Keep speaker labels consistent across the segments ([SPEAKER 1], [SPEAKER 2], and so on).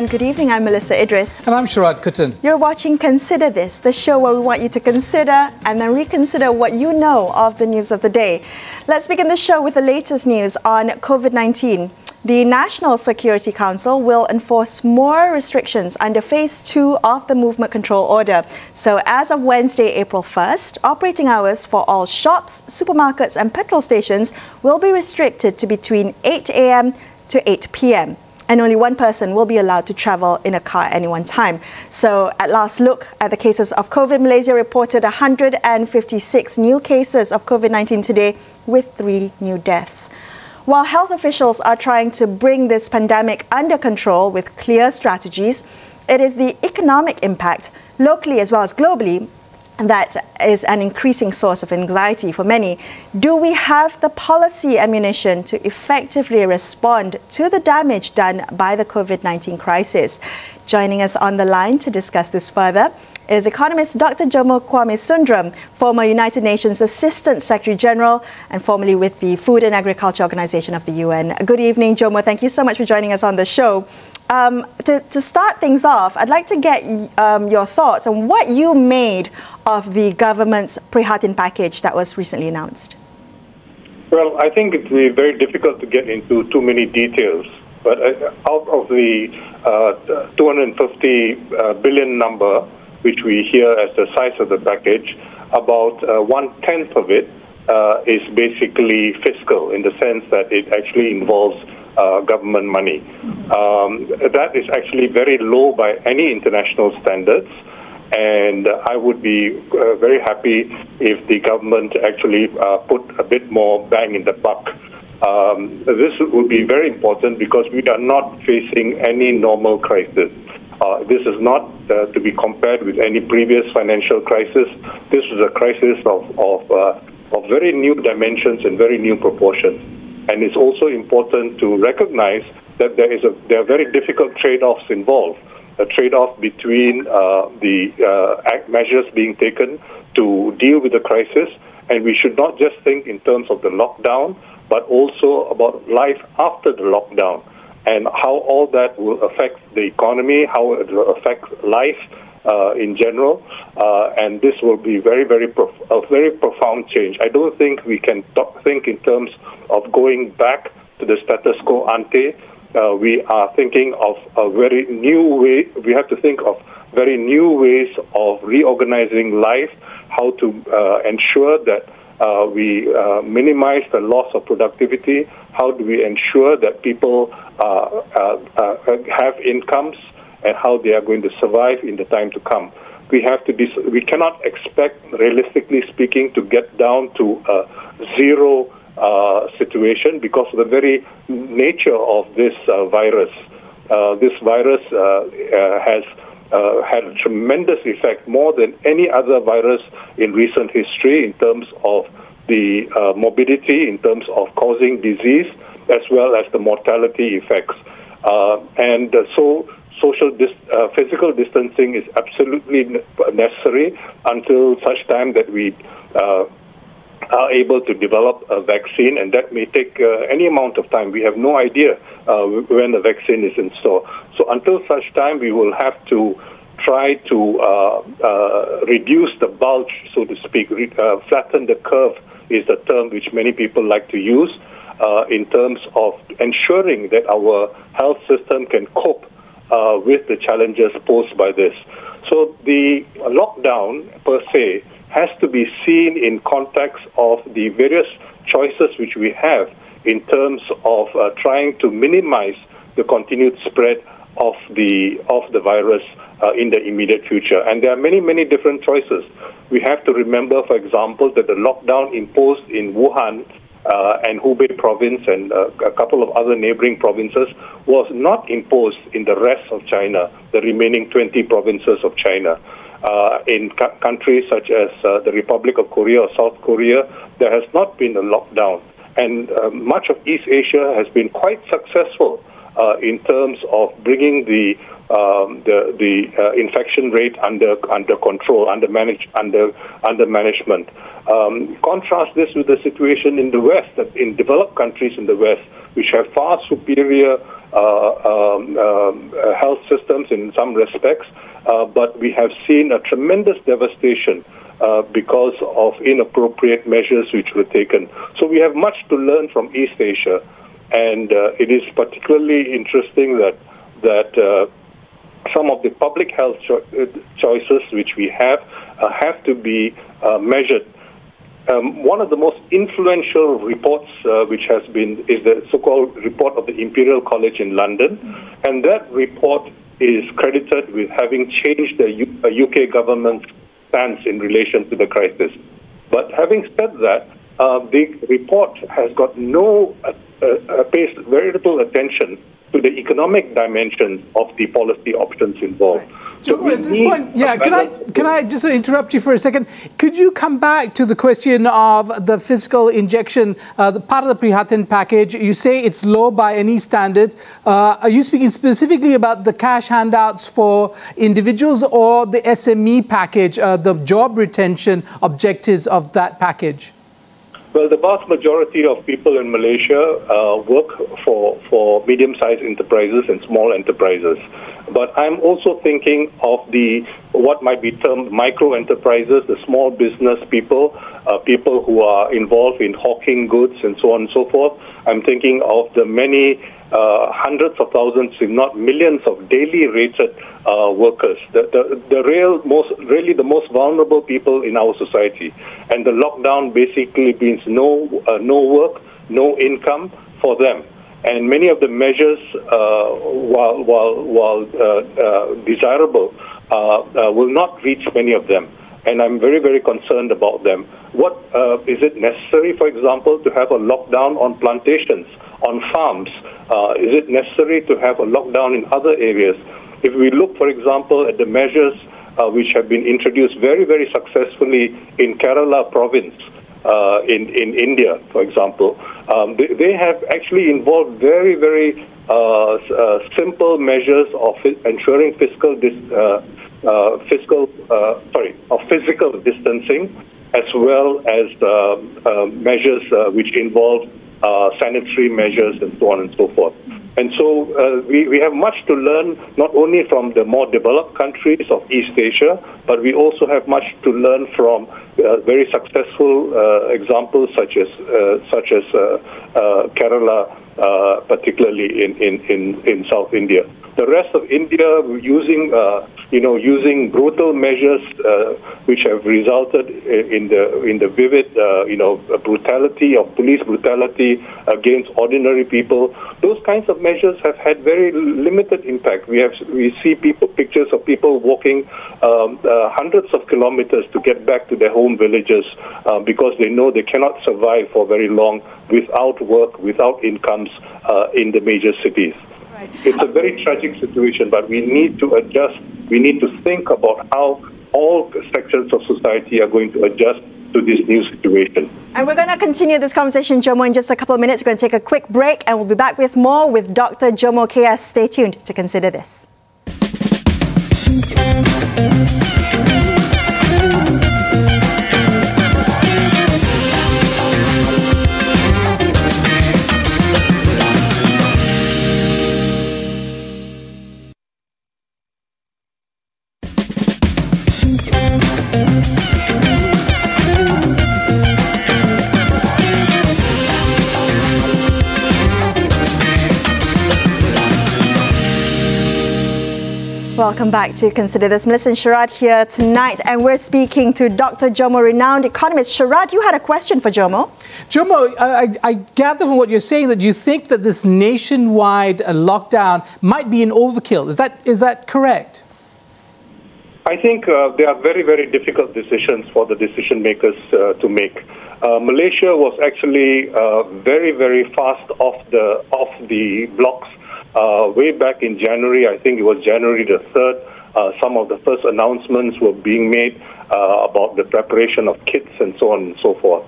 [SPEAKER 1] everyone. Good evening. I'm Melisa Idris.
[SPEAKER 2] And I'm Sharaad Kuttan.
[SPEAKER 1] You're watching Consider This, the show where we want you to consider and then reconsider what you know of the news of the day. Let's begin the show with the latest news on COVID-19. The National Security Council will enforce more restrictions under Phase 2 of the Movement Control Order. So as of Wednesday, April 1st, operating hours for all shops, supermarkets and petrol stations will be restricted to between 8 a.m. to 8 p.m. and only one person will be allowed to travel in a car at any one time. So at last look at the cases of COVID, Malaysia reported 156 new cases of COVID-19 today with 3 new deaths. While health officials are trying to bring this pandemic under control with clear strategies, it is the economic impact, locally as well as globally, that is an increasing source of anxiety for many. Do we have the policy ammunition to effectively respond to the damage done by the COVID-19 crisis? Joining us on the line to discuss this further is economist Dr. Jomo K.S, former United Nations Assistant Secretary General and formerly with the Food and Agriculture Organization of the UN. Good evening, Jomo. Thank you so much for joining us on the show. To start things off, I'd like to get your thoughts on what you made of the government's Prihatin package that was recently announced.
[SPEAKER 3] Well, I think it's very difficult to get into too many details, but out of the 250 billion number, which we hear as the size of the package, about 1/10 of it is basically fiscal, in the sense that it actually involves government money. That is actually very low by any international standards, and I would be very happy if the government actually put a bit more bang in the buck. This would be very important because we are not facing any normal crisis. This is not to be compared with any previous financial crisis. This is a crisis of very new dimensions and very new proportions. And it's also important to recognize that there are very difficult trade-offs involved. A trade-off between the measures being taken to deal with the crisis, and we should not just think in terms of the lockdown, but also about life after the lockdown, and how all that will affect the economy, how it will affect life in general, and this will be a very profound change. I don't think we can think in terms of going back to the status quo ante. We are thinking of a very new way. We have to think of very new ways of reorganizing life, how to ensure that we minimize the loss of productivity. How do we ensure that people have incomes and how they are going to survive in the time to come? We cannot expect, realistically speaking, to get down to a zero situation because of the very nature of this virus. This virus has had a tremendous effect, more than any other virus in recent history, in terms of the morbidity, in terms of causing disease, as well as the mortality effects. So physical distancing is absolutely necessary until such time that we are able to develop a vaccine, and that may take any amount of time. We have no idea when the vaccine is in store. So until such time, we will have to try to reduce the bulge, so to speak, flatten the curve is the term which many people like to use in terms of ensuring that our health system can cope with the challenges posed by this. So the lockdown per se has to be seen in context of the various choices which we have in terms of trying to minimize the continued spread of the virus in the immediate future. And there are many, many different choices. We have to remember, for example, that the lockdown imposed in Wuhan and Hubei province and a couple of other neighboring provinces was not imposed in the rest of China, the remaining 20 provinces of China. In countries such as the Republic of Korea or South Korea, there has not been a lockdown. And much of East Asia has been quite successful in terms of bringing the infection rate under control, under management. Contrast this with the situation in the West, that in developed countries in the West, which have far superior health systems in some respects, but we have seen a tremendous devastation because of inappropriate measures which were taken. So we have much to learn from East Asia, and it is particularly interesting that some of the public health choices which we have to be measured. One of the most influential reports which has been is the so-called report of the Imperial College in London, and that report is credited with having changed the UK government's stance in relation to the crisis. But having said that, the report has got pays very little attention to the economic dimensions of the policy options involved.
[SPEAKER 2] Right. So at this point, yeah, can I just interrupt you for a second? Could you come back to the question of the fiscal injection, the part of the Prihatin package? You say it's low by any standards. Are you speaking specifically about the cash handouts for individuals or the SME package, the job retention objectives of that package?
[SPEAKER 3] Well, the vast majority of people in Malaysia work for medium-sized enterprises and small enterprises. But I'm also thinking of what might be termed micro-enterprises, the small business people, people who are involved in hawking goods and so on and so forth. I'm thinking of the many hundreds of thousands, if not millions, of daily rated workers, really the most vulnerable people in our society. And the lockdown basically means no work, no income for them. And many of the measures, while desirable, will not reach many of them. And I'm very, very concerned about them. What is it necessary, for example, to have a lockdown on plantations, on farms? Is it necessary to have a lockdown in other areas? If we look, for example, at the measures which have been introduced very, very successfully in Kerala province, in India, for example, they have actually involved very, very simple measures of ensuring physical distancing, as well as measures which involve sanitary measures and so on and so forth. And so we have much to learn, not only from the more developed countries of East Asia, but we also have much to learn from very successful examples such as Kerala, particularly in South India. The rest of India using brutal measures which have resulted in the vivid brutality of police brutality against ordinary people. Those kinds of measures have had very limited impact. We see pictures of people walking hundreds of kilometers to get back to their home villages because they know they cannot survive for very long without work, without incomes in the major cities. Right. It's a very tragic situation, but we need to adjust. We need to think about how all sections of society are going to adjust to this new situation.
[SPEAKER 1] And we're going to continue this conversation, Jomo, in just a couple of minutes. We're going to take a quick break, and we'll be back with more with Dr. Jomo K.S. Stay tuned to consider this. Welcome back to Consider This. Melisa and Sharaad here tonight, and we're speaking to Dr. Jomo, renowned economist. Sharaad, you had a question for Jomo.
[SPEAKER 2] Jomo, I gather from what you're saying that you think that this nationwide lockdown might be an overkill. Is that correct?
[SPEAKER 3] I think they are very, very difficult decisions for the decision makers to make. Malaysia was actually very, very fast off the blocks. Way back in January, I think it was January the 3rd, some of the first announcements were being made about the preparation of kits and so on and so forth.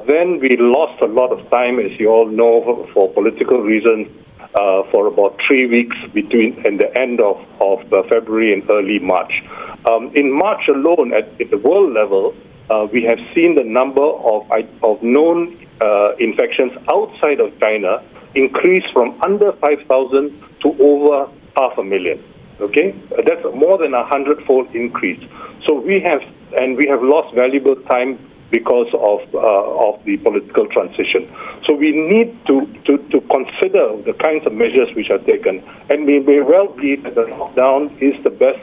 [SPEAKER 3] Then we lost a lot of time, as you all know, for political reasons, for about 3 weeks between the end of February and early March. In March alone, at the world level, we have seen the number of known infections outside of China increased from under 5,000 to over 500,000. Okay, that's more than 100-fold increase. So we have lost valuable time because of the political transition. So we need to consider the kinds of measures which are taken, and we may well be that the lockdown is the best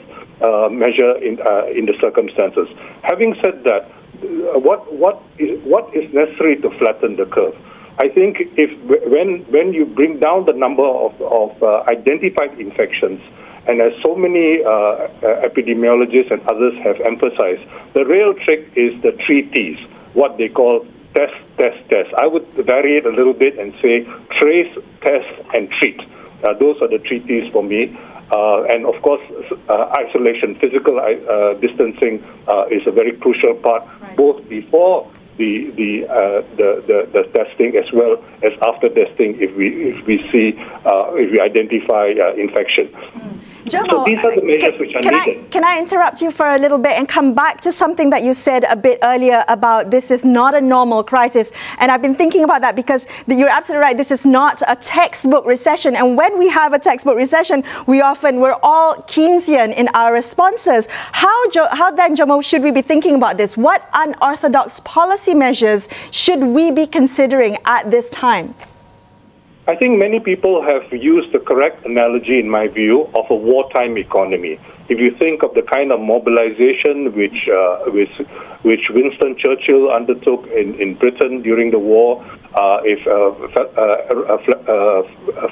[SPEAKER 3] measure in the circumstances. Having said that, what is necessary to flatten the curve? I think when you bring down the number of identified infections, and as so many epidemiologists and others have emphasized, the real trick is the 3 T's, what they call test, test, test. I would vary it a little bit and say trace, test, and treat. Those are the 3 T's for me. And of course, isolation, physical distancing is a very crucial part, right, both before the testing as well as after testing if we identify infection.
[SPEAKER 1] Jomo,
[SPEAKER 3] so these are the measures which are needed.
[SPEAKER 1] Can I interrupt you for a little bit and come back to something that you said a bit earlier about this is not a normal crisis? And I've been thinking about that because you're absolutely right. This is not a textbook recession. And when we have a textbook recession, we're all Keynesian in our responses. How then, Jomo, should we be thinking about this? What unorthodox policy measures should we be considering at this time?
[SPEAKER 3] I think many people have used the correct analogy, in my view, of a wartime economy. If you think of the kind of mobilization which Winston Churchill undertook in Britain during the war, if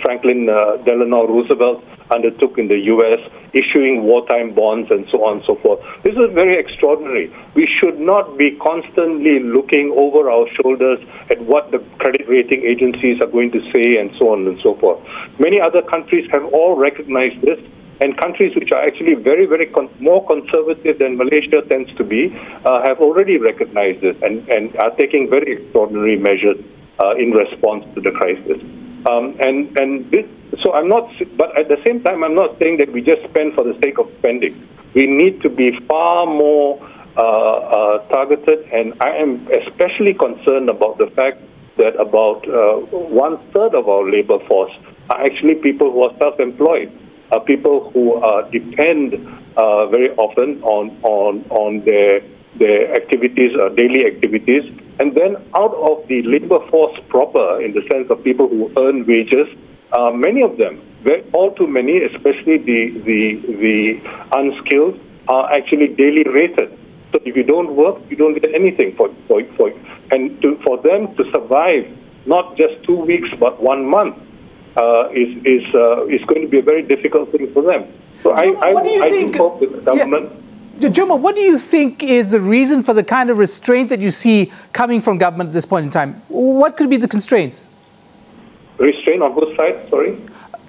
[SPEAKER 3] Franklin Delano Roosevelt undertook in the U.S., issuing wartime bonds and so on and so forth. This is very extraordinary. We should not be constantly looking over our shoulders at what the credit rating agencies are going to say and so on and so forth. Many other countries have all recognized this, and countries which are actually very, very more conservative than Malaysia tends to be have already recognized this and are taking very extraordinary measures in response to the crisis. So I'm not, but at the same time, I'm not saying that we just spend for the sake of spending. We need to be far more targeted, and I am especially concerned about the fact that about 1/3 of our labor force are actually people who are self-employed, people who depend very often on their activities, daily activities. And then out of the labor force proper, in the sense of people who earn wages, many of them, all too many, especially the unskilled, are actually daily rated. So if you don't work, you don't get anything for them to survive, not just 2 weeks but 1 month, is going to be a very difficult thing for them. So I do hope that the government.
[SPEAKER 2] Yeah. Jomo, what do you think is the reason for the kind of restraint that you see coming from government at this point in time? What could be the constraints?
[SPEAKER 3] Restraint on whose side, sorry?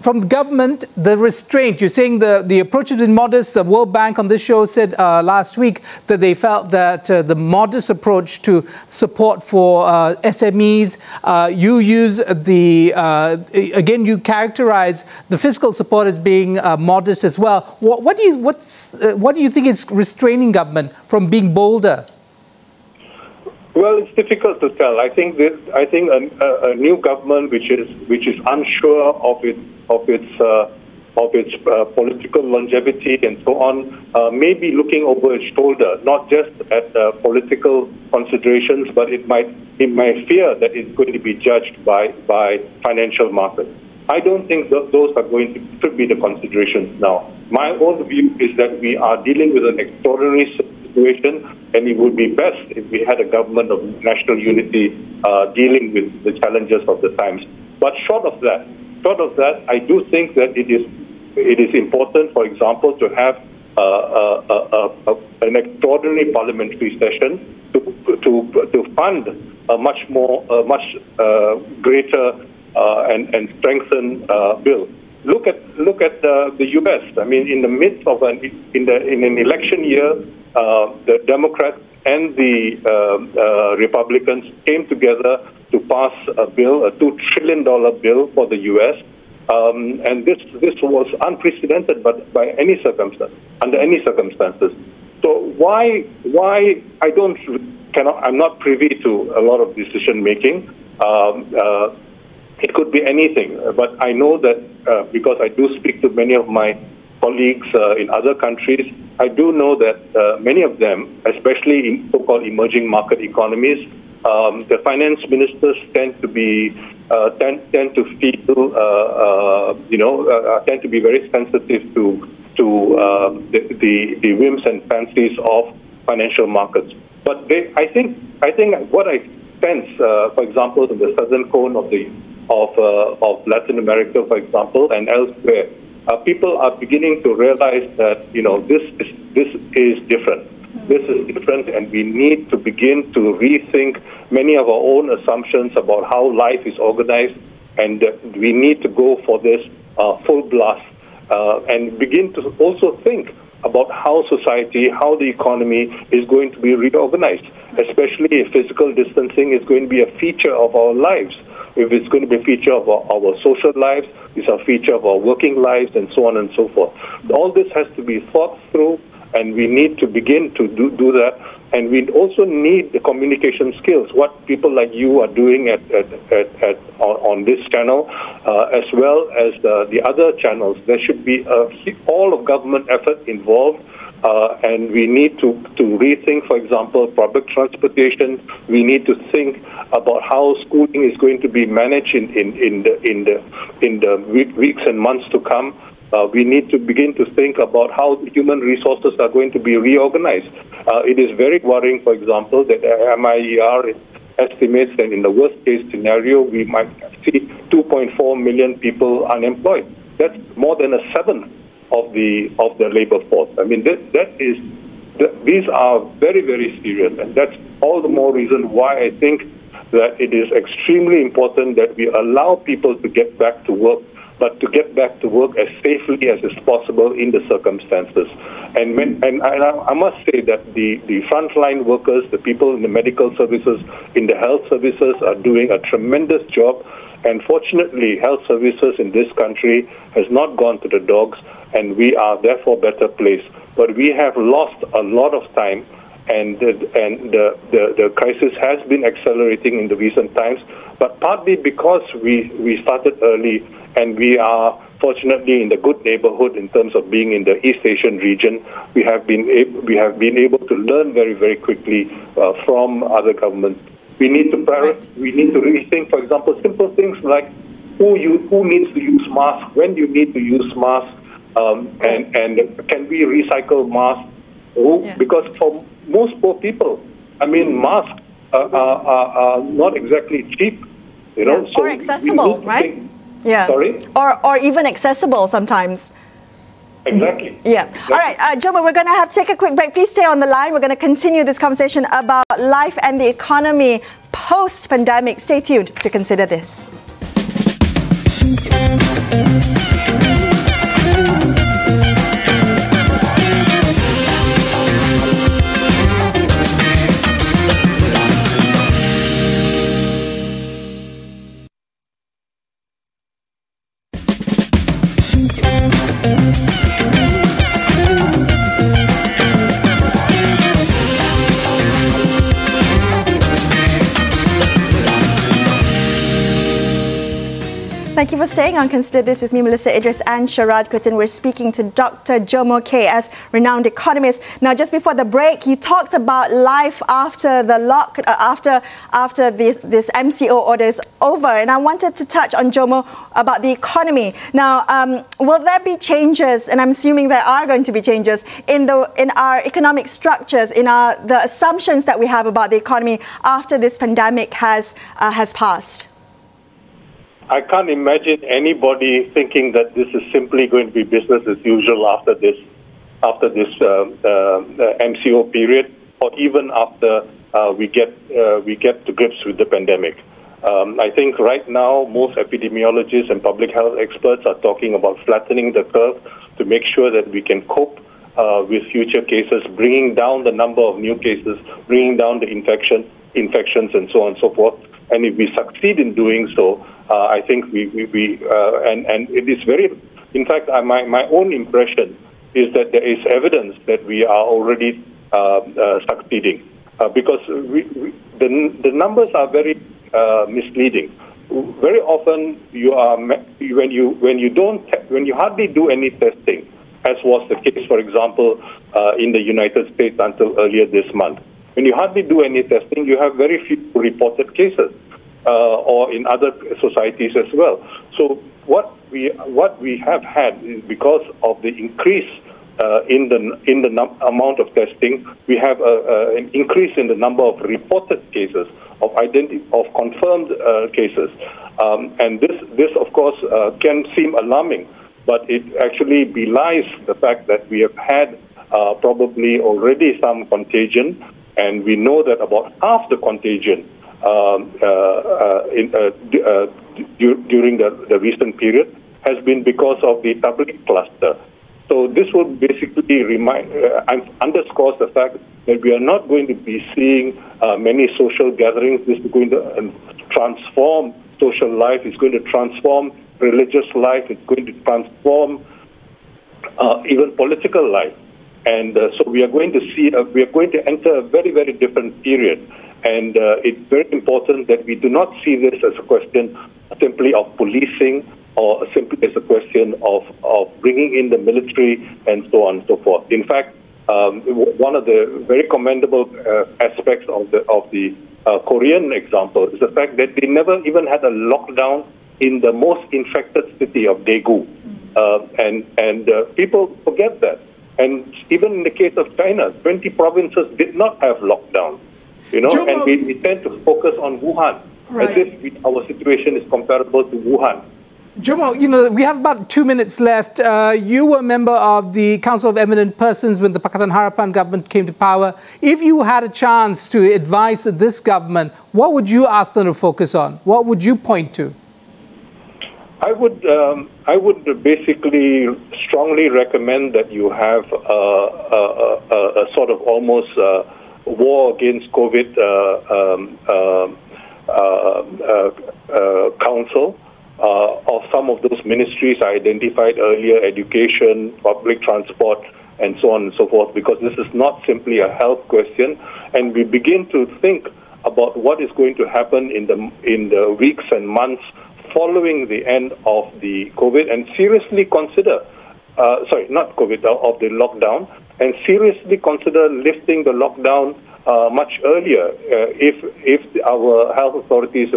[SPEAKER 2] From the government, the restraint. You're saying the approach has been modest. The World Bank on this show said last week that they felt that the modest approach to support for SMEs, you use again, you characterize the fiscal support as being modest as well. What do you think is restraining government from being bolder?
[SPEAKER 3] Well, it's difficult to tell. I think a new government which is unsure of its political longevity and so on may be looking over its shoulder, not just at political considerations, but it might fear that it's going to be judged by financial markets. I don't think those are should be the considerations now. My own view is that we are dealing with an extraordinary situation, and it would be best if we had a government of national unity dealing with the challenges of the times. But short of that, I do think that it is important, for example, to have an extraordinary parliamentary session to fund a much greater and strengthened bill. Look at the U.S. I mean, in the midst of in an election year, the Democrats and the Republicans came together to pass a bill, a $2 trillion bill for the U.S. And this was unprecedented, but by any circumstance, under any circumstances. So why I'm not privy to a lot of decision making. It could be anything, but I know that because I do speak to many of my colleagues in other countries, I do know that many of them, especially in so-called emerging market economies, the finance ministers tend to be tend to feel tend to be very sensitive to the whims and fancies of financial markets. But I think what I sense, for example, in the southern cone of Latin America, for example, and elsewhere, people are beginning to realize that this is different. This is different, and we need to begin to rethink many of our own assumptions about how life is organized, and we need to go for this full blast and begin to also think about how society, how the economy is going to be reorganized, especially if physical distancing is going to be a feature of our lives. If it's going to be a feature of our social lives, it's a feature of our working lives, and so on and so forth. All this has to be thought through, and we need to begin to do that. And we also need the communication skills, what people like you are doing on this channel, as well as the other channels. There should be all of government effort involved, and we need to rethink, for example, public transportation. We need to think about how schooling is going to be managed in the weeks and months to come. We need to begin to think about how human resources are going to be reorganized. It is very worrying, for example, that MIER estimates that in the worst-case scenario, we might see 2.4 million people unemployed. That's more than a seventh of the labor force. I mean, these are very, very serious, and that's all the more reason why I think that it is extremely important that we allow people to get back to work, but to get back to work as safely as is possible in the circumstances. And I must say that the frontline workers, the people in the medical services, in the health services are doing a tremendous job. And fortunately, health services in this country has not gone to the dogs, and we are therefore better placed. But we have lost a lot of time, and the crisis has been accelerating in the recent times, but partly because we started early, and we are fortunately in the good neighborhood in terms of being in the East Asian region. We have been able to learn very, very quickly from other governments. We need to rethink, for example, simple things like who needs to use masks, when you need to use masks, and can we recycle masks? Because for most poor people, I mean, masks are not exactly cheap, so
[SPEAKER 1] or accessible, right? Yeah.
[SPEAKER 3] Sorry?
[SPEAKER 1] Or even accessible sometimes.
[SPEAKER 3] Exactly.
[SPEAKER 1] Yeah. All right, Jomo, we're going to have to take a quick break. Please stay on the line. We're going to continue this conversation about life and the economy post-pandemic. Stay tuned to consider this. Thank you for staying on Consider This with me, Melisa, Idris and Sharaad Kuttan. We're speaking to Dr. Jomo K.S, renowned economist. Now, just before the break, you talked about life after the after this MCO order is over, and I wanted to touch on, Jomo, about the economy. Now, will there be changes? And I'm assuming there are going to be changes in our economic structures, in the assumptions that we have about the economy after this pandemic has passed.
[SPEAKER 3] I can't imagine anybody thinking that this is simply going to be business as usual after this MCO period, or even after we get to grips with the pandemic. I think right now most epidemiologists and public health experts are talking about flattening the curve to make sure that we can cope with future cases, bringing down the number of new cases, bringing down the infections, and so on and so forth. And if we succeed in doing so, I think and it is very, in fact, my own impression is that there is evidence that we are already succeeding, because the numbers are very misleading. very often when you hardly do any testing, as was the case, for example, in the United States until earlier this month. When you hardly do any testing, you have very few reported cases, or in other societies as well. So what we have had is, because of the increase in the amount of testing, we have an increase in the number of reported cases, of confirmed cases, and this of course can seem alarming, but it actually belies the fact that we have had probably already some contagion, and we know that about half the contagion during the recent period has been because of the Tabligh cluster. So this will basically underscores the fact that we are not going to be seeing many social gatherings. This is going to transform social life. It's going to transform religious life. It's going to transform even political life. And so we are going to see, we are going to enter a very, very different period. And it's very important that we do not see this as a question simply of policing, or simply as a question of bringing in the military and so on and so forth. In fact, one of the very commendable aspects of the Korean example is the fact that they never even had a lockdown in the most infected city of Daegu, and people forget that. And even in the case of China, 20 provinces did not have lockdown, Jomo, and we tend to focus on Wuhan, right, as if our situation is comparable to Wuhan.
[SPEAKER 2] Jomo, we have about 2 minutes left. You were a member of the Council of Eminent Persons when the Pakatan Harapan government came to power. If you had a chance to advise this government, what would you ask them to focus on? What would you point to?
[SPEAKER 3] I would basically strongly recommend that you have a sort of almost war against COVID council of some of those ministries I identified earlier: education, public transport, and so on and so forth, because this is not simply a health question, and we begin to think about what is going to happen in the weeks and months following the end of the COVID, and seriously consider, of the lockdown, and seriously consider lifting the lockdown much earlier if our health authorities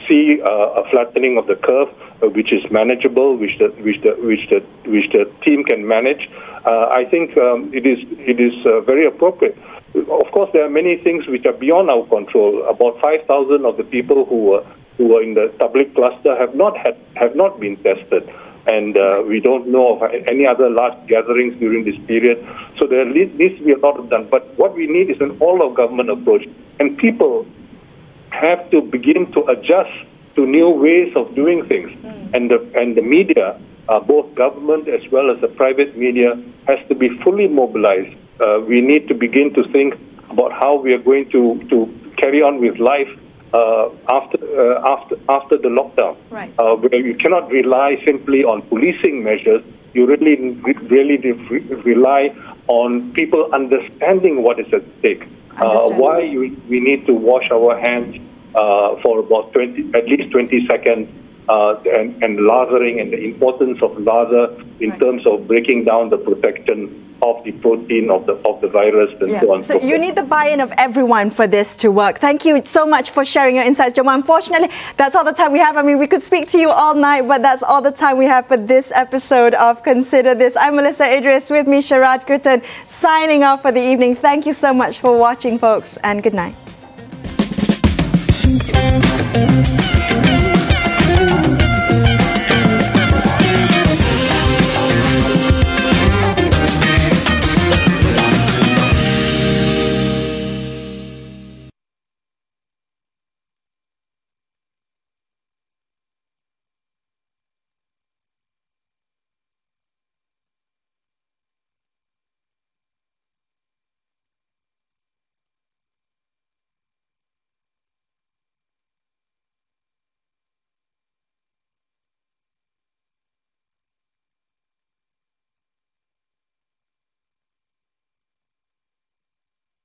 [SPEAKER 3] see a flattening of the curve, which is manageable, which the team can manage. I think it is very appropriate. Of course, there are many things which are beyond our control. About 5,000 of the people who were in the Tabligh cluster have not been tested, and we don't know of any other large gatherings during this period. So there needs to be a lot done. But what we need is an all-of-government approach, and people have to begin to adjust to new ways of doing things. And the media, both government as well as the private media, has to be fully mobilized. We need to begin to think about how we are going to carry on with life after the lockdown, right, where you cannot rely simply on policing measures. You really rely on people understanding what is at stake, why we need to wash our hands for about at least 20 seconds, and lathering, and the importance of lather in terms of breaking down the protection of the protein of the virus, and so on.
[SPEAKER 1] So you need the buy-in of everyone for this to work. Thank you so much for sharing your insights, Jomo. Unfortunately, that's all the time we have. I mean, we could speak to you all night, but that's all the time we have for this episode of Consider This. I'm Melisa Idris, with me Sharaad, Kuttan, signing off for the evening. Thank you so much for watching, folks, and good night.